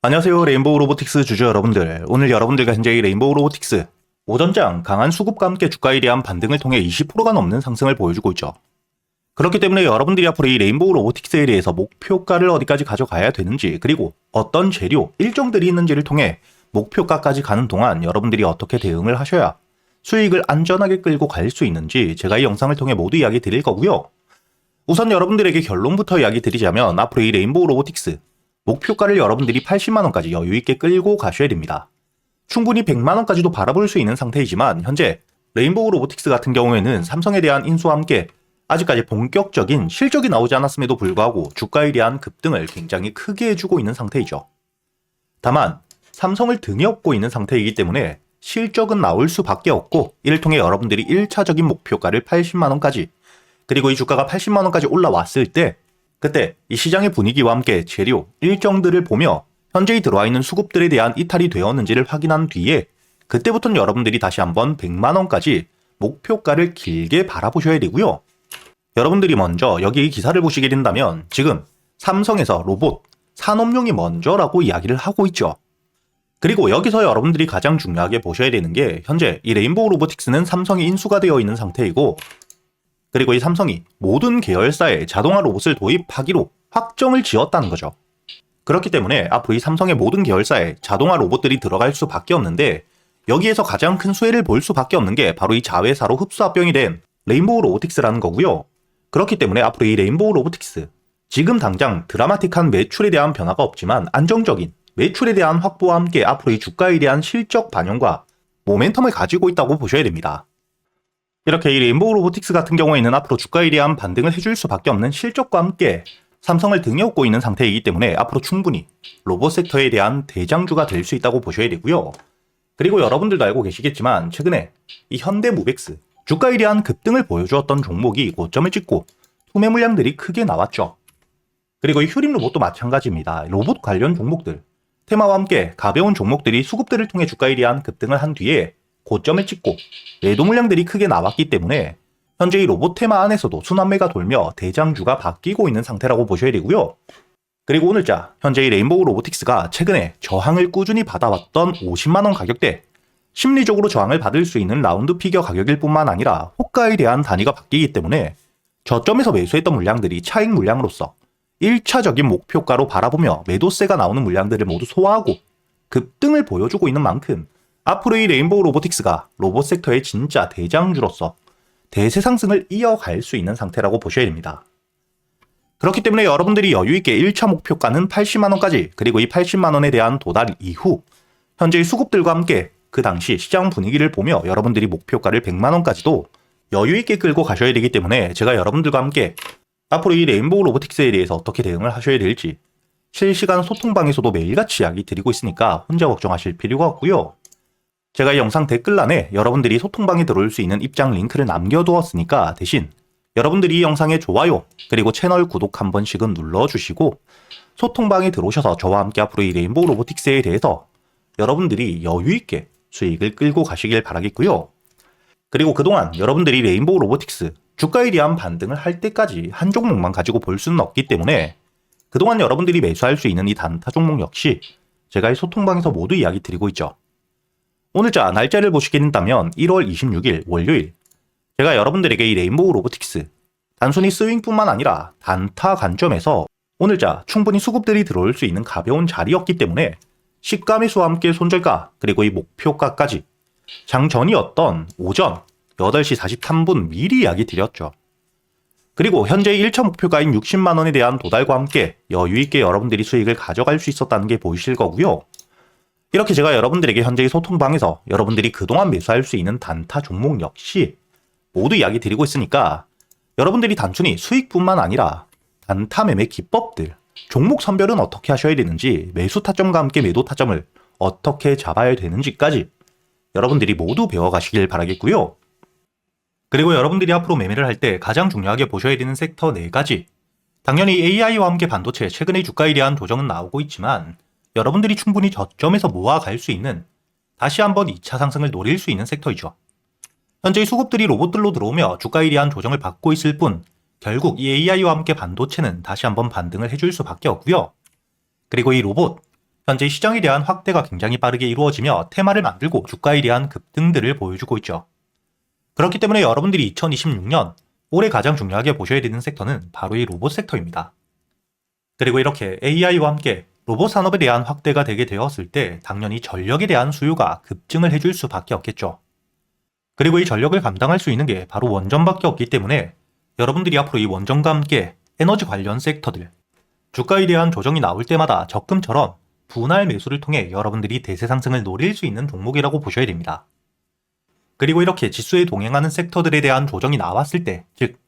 안녕하세요. 레인보우 로보틱스 주주 여러분들. 오늘 여러분들과 현재 이 레인보우 로보틱스 오전장 강한 수급과 함께 주가 일대한 반등을 통해 20%가 넘는 상승을 보여주고 있죠. 그렇기 때문에 여러분들이 앞으로 이 레인보우 로보틱스에 대해서 목표가를 어디까지 가져가야 되는지, 그리고 어떤 재료, 일정들이 있는지를 통해 목표가까지 가는 동안 여러분들이 어떻게 대응을 하셔야 수익을 안전하게 끌고 갈 수 있는지 제가 이 영상을 통해 모두 이야기 드릴 거고요. 우선 여러분들에게 결론부터 이야기 드리자면 앞으로 이 레인보우 로보틱스 목표가를 여러분들이 80만원까지 여유있게 끌고 가셔야 됩니다. 충분히 100만원까지도 바라볼 수 있는 상태이지만 현재 레인보우 로보틱스 같은 경우에는 삼성에 대한 인수와 함께 아직까지 본격적인 실적이 나오지 않았음에도 불구하고 주가에 대한 급등을 굉장히 크게 해주고 있는 상태이죠. 다만 삼성을 등에 업고 있는 상태이기 때문에 실적은 나올 수밖에 없고, 이를 통해 여러분들이 1차적인 목표가를 80만원까지, 그리고 이 주가가 80만원까지 올라왔을 때 그때 이 시장의 분위기와 함께 재료, 일정들을 보며 현재에 들어와 있는 수급들에 대한 이탈이 되었는지를 확인한 뒤에 그때부터는 여러분들이 다시 한번 100만원까지 목표가를 길게 바라보셔야 되고요. 여러분들이 먼저 여기 이 기사를 보시게 된다면 지금 삼성에서 로봇, 산업용이 먼저라고 이야기를 하고 있죠. 그리고 여기서 여러분들이 가장 중요하게 보셔야 되는 게 현재 이 레인보우 로보틱스는 삼성이 인수가 되어 있는 상태이고, 그리고 이 삼성이 모든 계열사에 자동화 로봇을 도입하기로 확정을 지었다는 거죠. 그렇기 때문에 앞으로 이 삼성의 모든 계열사에 자동화 로봇들이 들어갈 수밖에 없는데, 여기에서 가장 큰 수혜를 볼 수밖에 없는 게 바로 이 자회사로 흡수합병이 된 레인보우 로보틱스라는 거고요. 그렇기 때문에 앞으로 이 레인보우 로보틱스, 지금 당장 드라마틱한 매출에 대한 변화가 없지만 안정적인 매출에 대한 확보와 함께 앞으로 이 주가에 대한 실적 반영과 모멘텀을 가지고 있다고 보셔야 됩니다. 이렇게 이 레인보우 로보틱스 같은 경우에는 앞으로 주가에 대한 반등을 해줄 수밖에 없는 실적과 함께 삼성을 등에 업고 있는 상태이기 때문에 앞으로 충분히 로봇 섹터에 대한 대장주가 될 수 있다고 보셔야 되고요. 그리고 여러분들도 알고 계시겠지만 최근에 이 현대무벡스, 주가에 대한 급등을 보여주었던 종목이 고점을 찍고 투매 물량들이 크게 나왔죠. 그리고 이 휴림 로봇도 마찬가지입니다. 로봇 관련 종목들, 테마와 함께 가벼운 종목들이 수급들을 통해 주가에 대한 급등을 한 뒤에 고점을 찍고 매도 물량들이 크게 나왔기 때문에 현재 이 로봇 테마 안에서도 순환매가 돌며 대장주가 바뀌고 있는 상태라고 보셔야 되고요. 그리고 오늘자 현재 이 레인보우 로보틱스가 최근에 저항을 꾸준히 받아왔던 50만원 가격대, 심리적으로 저항을 받을 수 있는 라운드 피겨 가격일 뿐만 아니라 호가에 대한 단위가 바뀌기 때문에 저점에서 매수했던 물량들이 차익 물량으로서 1차적인 목표가로 바라보며 매도세가 나오는 물량들을 모두 소화하고 급등을 보여주고 있는 만큼 앞으로 이 레인보우 로보틱스가 로봇 섹터의 진짜 대장주로서 대세 상승을 이어갈 수 있는 상태라고 보셔야 됩니다. 그렇기 때문에 여러분들이 여유있게 1차 목표가는 80만원까지, 그리고 이 80만원에 대한 도달 이후 현재의 수급들과 함께 그 당시 시장 분위기를 보며 여러분들이 목표가를 100만원까지도 여유있게 끌고 가셔야 되기 때문에 제가 여러분들과 함께 앞으로 이 레인보우 로보틱스에 대해서 어떻게 대응을 하셔야 될지 실시간 소통방에서도 매일같이 이야기 드리고 있으니까 혼자 걱정하실 필요가 없고요. 제가 이 영상 댓글란에 여러분들이 소통방에 들어올 수 있는 입장 링크를 남겨두었으니까 대신 여러분들이 이 영상에 좋아요, 그리고 채널 구독 한 번씩은 눌러주시고 소통방에 들어오셔서 저와 함께 앞으로 이 레인보우 로보틱스에 대해서 여러분들이 여유있게 수익을 끌고 가시길 바라겠고요. 그리고 그동안 여러분들이 레인보우 로보틱스 주가에 대한 반등을 할 때까지 한 종목만 가지고 볼 수는 없기 때문에 그동안 여러분들이 매수할 수 있는 이 단타 종목 역시 제가 이 소통방에서 모두 이야기 드리고 있죠. 오늘자 날짜를 보시게 된다면 1월 26일 월요일, 제가 여러분들에게 이 레인보우 로보틱스 단순히 스윙뿐만 아니라 단타 관점에서 오늘자 충분히 수급들이 들어올 수 있는 가벼운 자리였기 때문에 시가 매수와 함께 손절가, 그리고 이 목표가까지 장전이었던 오전 8시 43분 미리 이야기 드렸죠. 그리고 현재 1차 목표가인 60만원에 대한 도달과 함께 여유있게 여러분들이 수익을 가져갈 수 있었다는 게 보이실 거고요. 이렇게 제가 여러분들에게 현재의 소통방에서 여러분들이 그동안 매수할 수 있는 단타 종목 역시 모두 이야기 드리고 있으니까 여러분들이 단순히 수익뿐만 아니라 단타 매매 기법들, 종목 선별은 어떻게 하셔야 되는지, 매수 타점과 함께 매도 타점을 어떻게 잡아야 되는지까지 여러분들이 모두 배워가시길 바라겠고요. 그리고 여러분들이 앞으로 매매를 할 때 가장 중요하게 보셔야 되는 섹터 4가지. 당연히 AI와 함께 반도체 최근의 주가에 대한 조정은 나오고 있지만 여러분들이 충분히 저점에서 모아갈 수 있는, 다시 한번 2차 상승을 노릴 수 있는 섹터이죠. 현재 수급들이 로봇들로 들어오며 주가에 대한 조정을 받고 있을 뿐 결국 이 AI와 함께 반도체는 다시 한번 반등을 해줄 수밖에 없고요. 그리고 이 로봇, 현재 시장에 대한 확대가 굉장히 빠르게 이루어지며 테마를 만들고 주가에 대한 급등들을 보여주고 있죠. 그렇기 때문에 여러분들이 2026년 올해 가장 중요하게 보셔야 되는 섹터는 바로 이 로봇 섹터입니다. 그리고 이렇게 AI와 함께 로봇 산업에 대한 확대가 되게 되었을 때 당연히 전력에 대한 수요가 급증을 해줄 수밖에 없겠죠. 그리고 이 전력을 감당할 수 있는 게 바로 원전밖에 없기 때문에 여러분들이 앞으로 이 원전과 함께 에너지 관련 섹터들, 주가에 대한 조정이 나올 때마다 적금처럼 분할 매수를 통해 여러분들이 대세 상승을 노릴 수 있는 종목이라고 보셔야 됩니다. 그리고 이렇게 지수에 동행하는 섹터들에 대한 조정이 나왔을 때, 즉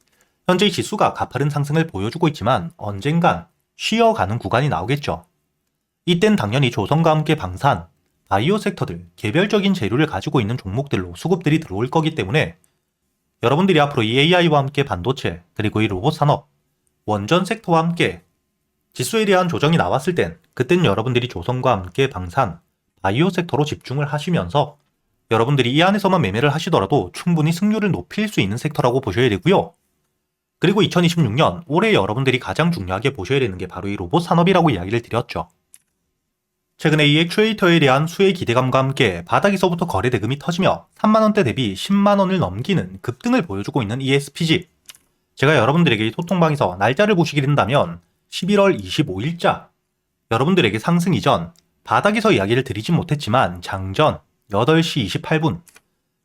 현재 지수가 가파른 상승을 보여주고 있지만 언젠간 쉬어가는 구간이 나오겠죠. 이땐 당연히 조선과 함께 방산, 바이오 섹터들, 개별적인 재료를 가지고 있는 종목들로 수급들이 들어올 거기 때문에 여러분들이 앞으로 이 AI와 함께 반도체, 그리고 이 로봇 산업, 원전 섹터와 함께 지수에 대한 조정이 나왔을 그땐 여러분들이 조선과 함께 방산, 바이오 섹터로 집중을 하시면서 여러분들이 이 안에서만 매매를 하시더라도 충분히 승률을 높일 수 있는 섹터라고 보셔야 되고요. 그리고 2026년 올해 여러분들이 가장 중요하게 보셔야 되는 게 바로 이 로봇 산업이라고 이야기를 드렸죠. 최근에 이 액추에이터에 대한 수혜 기대감과 함께 바닥에서부터 거래 대금이 터지며 3만원대 대비 10만원을 넘기는 급등을 보여주고 있는 ESPG. 제가 여러분들에게 소통방에서 날짜를 보시게 된다면 11월 25일자 여러분들에게 상승 이전 바닥에서 이야기를 드리진 못했지만 장전 8시 28분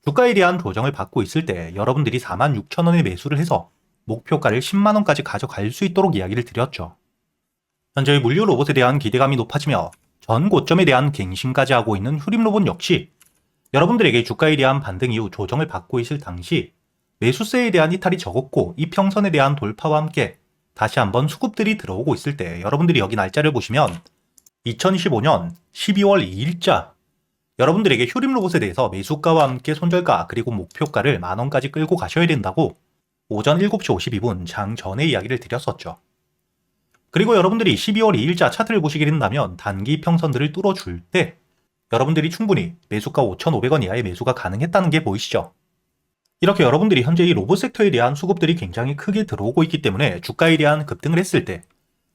주가에 대한 조정을 받고 있을 때 여러분들이 46,000원에 매수를 해서 목표가를 10만원까지 가져갈 수 있도록 이야기를 드렸죠. 현재 물류 로봇에 대한 기대감이 높아지며 전 고점에 대한 갱신까지 하고 있는 휴림로봇 역시 여러분들에게 주가에 대한 반등 이후 조정을 받고 있을 당시 매수세에 대한 이탈이 적었고 이평선에 대한 돌파와 함께 다시 한번 수급들이 들어오고 있을 때 여러분들이 여기 날짜를 보시면 2025년 12월 2일자 여러분들에게 휴림로봇에 대해서 매수가와 함께 손절가 그리고 목표가를 만원까지 끌고 가셔야 된다고 오전 7시 52분 장 전에 이야기를 드렸었죠. 그리고 여러분들이 12월 2일자 차트를 보시게 된다면 단기 평선들을 뚫어줄 때 여러분들이 충분히 매수가 5,500원 이하의 매수가 가능했다는 게 보이시죠? 이렇게 여러분들이 현재 이 로봇 섹터에 대한 수급들이 굉장히 크게 들어오고 있기 때문에 주가에 대한 급등을 했을 때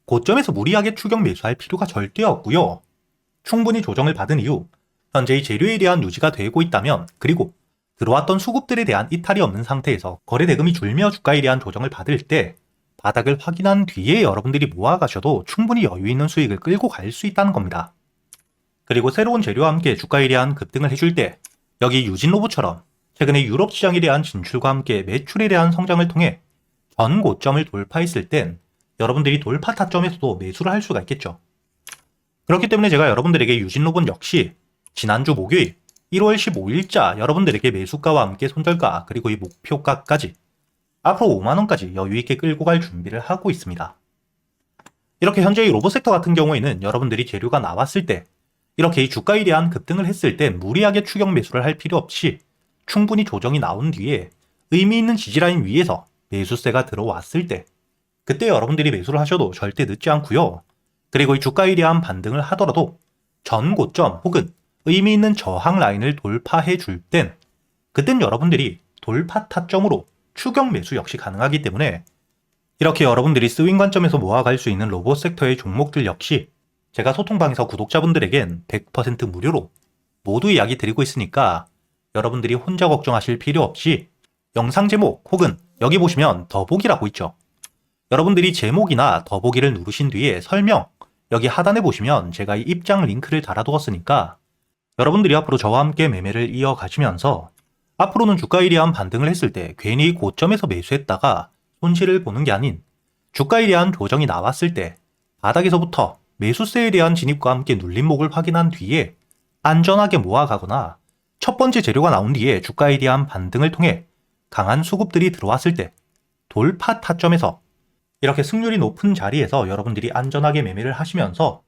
고점에서 무리하게 추격 매수할 필요가 절대 없고요. 충분히 조정을 받은 이후 현재 이 재료에 대한 유지가 되고 있다면 그리고 들어왔던 수급들에 대한 이탈이 없는 상태에서 거래 대금이 줄며 주가에 대한 조정을 받을 때 바닥을 확인한 뒤에 여러분들이 모아가셔도 충분히 여유 있는 수익을 끌고 갈 수 있다는 겁니다. 그리고 새로운 재료와 함께 주가에 대한 급등을 해줄 때 여기 유진로봇처럼 최근에 유럽 시장에 대한 진출과 함께 매출에 대한 성장을 통해 전 고점을 돌파했을 땐 여러분들이 돌파 타점에서도 매수를 할 수가 있겠죠. 그렇기 때문에 제가 여러분들에게 유진로봇 역시 지난주 목요일 1월 15일자 여러분들에게 매수가와 함께 손절가 그리고 이 목표가까지 앞으로 5만원까지 여유있게 끌고 갈 준비를 하고 있습니다. 이렇게 현재 이 로봇 섹터 같은 경우에는 여러분들이 재료가 나왔을 때 이렇게 이 주가에 대한 급등을 했을 때 무리하게 추격 매수를 할 필요 없이 충분히 조정이 나온 뒤에 의미 있는 지지라인 위에서 매수세가 들어왔을 때 그때 여러분들이 매수를 하셔도 절대 늦지 않고요. 그리고 이 주가에 대한 반등을 하더라도 전 고점 혹은 의미 있는 저항 라인을 돌파해 줄 땐 그땐 여러분들이 돌파 타점으로 추격 매수 역시 가능하기 때문에 이렇게 여러분들이 스윙 관점에서 모아갈 수 있는 로봇 섹터의 종목들 역시 제가 소통방에서 구독자분들에겐 100% 무료로 모두 이야기 드리고 있으니까 여러분들이 혼자 걱정하실 필요 없이 영상 제목 혹은 여기 보시면 더보기라고 있죠. 여러분들이 제목이나 더보기를 누르신 뒤에 설명 여기 하단에 보시면 제가 이 입장 링크를 달아두었으니까 여러분들이 앞으로 저와 함께 매매를 이어가시면서 앞으로는 주가에 대한 반등을 했을 때 괜히 고점에서 매수했다가 손실을 보는 게 아닌 주가에 대한 조정이 나왔을 때 바닥에서부터 매수세에 대한 진입과 함께 눌림목을 확인한 뒤에 안전하게 모아가거나 첫 번째 재료가 나온 뒤에 주가에 대한 반등을 통해 강한 수급들이 들어왔을 때 돌파 타점에서 이렇게 승률이 높은 자리에서 여러분들이 안전하게 매매를 하시면서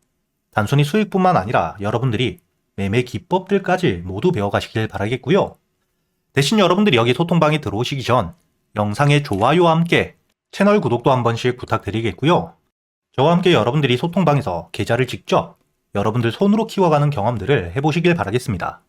단순히 수익뿐만 아니라 여러분들이 매매 기법들까지 모두 배워가시길 바라겠고요. 대신 여러분들이 여기 소통방에 들어오시기 전 영상의 좋아요와 함께 채널 구독도 한 번씩 부탁드리겠고요. 저와 함께 여러분들이 소통방에서 계좌를 직접 여러분들 손으로 키워가는 경험들을 해보시길 바라겠습니다.